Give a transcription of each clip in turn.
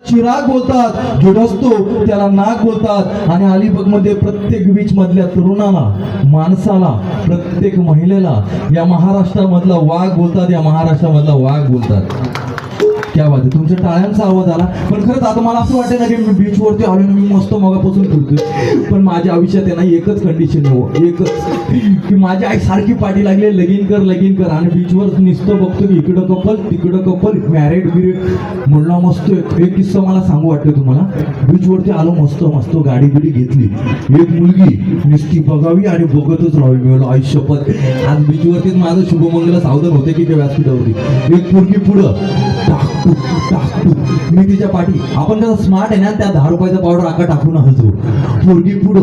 चिराग बोलतात, जुडसतो त्याला नाग बोलतात. आणि अलिबाग मध्ये प्रत्येक बीच मधल्या तरुणाला, माणसाला, प्रत्येक महिलेला या महाराष्ट्रामधला वाघ बोलतात, या महाराष्ट्रामधला वाघ बोलतात. क्या बात आहे. तुमच्या टाळ्यांचा आवाज आला. पण खरंच आता मला असं वाटतं ना की मी बीचवरती आलो ना, मी मस्त मगापासून फिरतोय, पण माझ्या आयुष्यात आहे ना एकच कंडिशन आहे, एकच, की माझी आई सारखी पाठी लागली लगीन कर लगीन कर. आणि बीचवर नुसतं बघतो की इकडं कपल तिकडं कपल, मॅरेड बिरेड. म्हणला मस्त एक किस्सा मला सांगू वाटतं तुम्हाला. बीचवरती आलो, मस्त मस्त गाडी बिडी घेतली, एक मुलगी नुसती बघावी आणि बघतच राहावी. मी म्हणलो आई शपथ, आज बीचवरतीच माझं शुभमंगल सावधान होते की त्या व्यासपीठावरती एक पोरगी पुढं मी तिच्या पाठी. आपण कसं स्मार्ट आहे ना, त्या 10 रुपयाचा पावडर आका टाकून हसू. पोरगी पुढं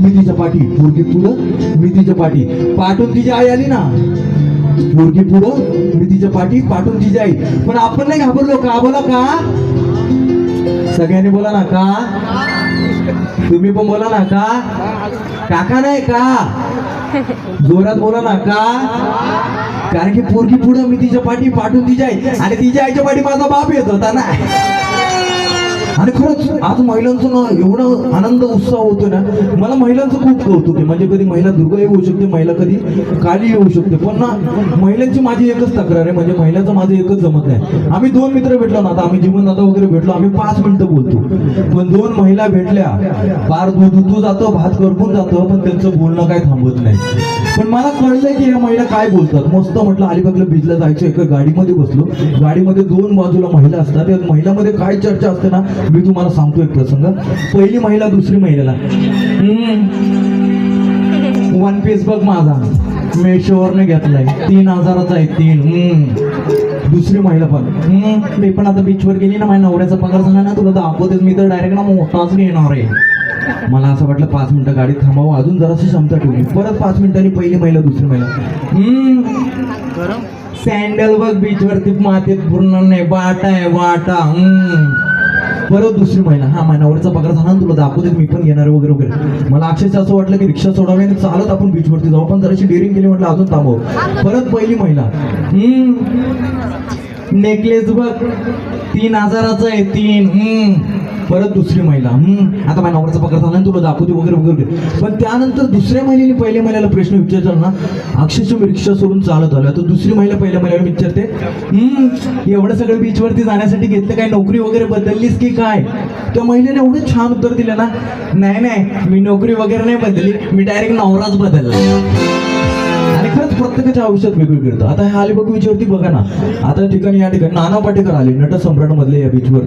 मी तिच्या पाठी, पोरगी पुढं मी तिच्या पाठी. पाठून तिची आई आली ना, पोरगी पुढं मी तिच्या पाठी, पाठून तिची आई. पण आपण नाही घाबरलो का? बोला का? सगळ्यांनी बोला ना का? तुम्ही पण बोला ना का? काका नाही का? जोरात बोला ना का? कारण की पोरगी पुढं मी तिच्या पाठी, पाठून तिच्या आई. आणि तिच्या आईच्या पाठी माझा बाप येत होता ना. आणि खरंच आज महिलांचं ना एवढा आनंद उत्साह होतो ना. मला महिलांचं खूप कौतुक आहे. म्हणजे कधी महिला दुर्गा येऊ शकते, महिला कधी काली येऊ शकते, पण ना महिलांची माझी एकच तक्रार आहे, म्हणजे महिलाचं माझं एकच जमत नाही. आम्ही 2 मित्र भेटलो ना, आता आम्ही जीवनदाता वगैरे भेटलो, आम्ही 5 मिनिटं बोलतो, पण 2 महिला भेटल्या फार दूध जातो, भात करपून जातो, पण त्यांचं बोलणं काय थांबत नाही. पण मला कळलंय की ह्या महिला काय बोलतात. मस्त म्हटलं अलिबागला बीचला जायचं, एका गाडीमध्ये बसलो, गाडीमध्ये 2 बाजूला महिला असतात. या महिलांमध्ये काय चर्चा असते ना, मी तुम्हाला सांगतो एक प्रसंग. पहिली महिला दुसरी महिलेला, 1 पीस बघ माझा, मेशोवरने घेतलाय, 3000चा आहे 3. दुसरी महिला पण, मी पण आता बीचवर गेली ना, माझ्या नवऱ्याचा पगार झाला ना, तुला दाखवतेच, मी तर डायरेक्ट ना मोठाच घेणार आहे. मला असं वाटलं 5 मिनिटं गाडीत थांबावं, अजून जराशी क्षमता ठेवली. परत 5 मिनिटांनी पहिली महिला दुसरी महिला, सँडल बघ बीचवरती मातीत पूर्ण नाही, वाटा आहे वाटा. परत दुसरी महिला, हा माझ्या नवऱ्याचा पगार झाला ना, तुला दाखवते मी पण घेणार वगैरे वगैरे. मला अक्षरशः असं वाटलं की रिक्षा सोडावी आणि चालत आपण बीचवरती जाऊ, पण जराशी डेअरिंग केली, म्हटलं अजून थांबव. परत पहिली महिला, नेकलेस बघ 3000चा आहे 3. परत दुसरी महिला, आता माझ्या नवऱ्याचा पगार झाला तुला दाखवते वगैरे वगैरे. पण त्यानंतर दुसऱ्या महिलेने पहिल्या महिलेला प्रश्न विचारला ना, अक्षरशः मी रिक्षा सोडून चालत आलो. तर दुसरी महिला पहिल्या महिलेला विचारते, एवढं सगळं बीचवरती जाण्यासाठी घेतलं, काय नोकरी वगैरे बदललीस की काय? त्या महिलेने एवढं छान उत्तर दिलं ना, नाही नाही मी नोकरी वगैरे नाही बदलली, मी डायरेक्ट नवराच बदलला. आणि खरंच प्रत्येकाच्या आयुष्यात वेगवेगळं घडतं. आता ह्या अलिबाग बीचवरती बघा ना, आता ठिकाणी या ठिकाणी नाना पाटेकर आले, नटसम्राट मधले या बीचवर.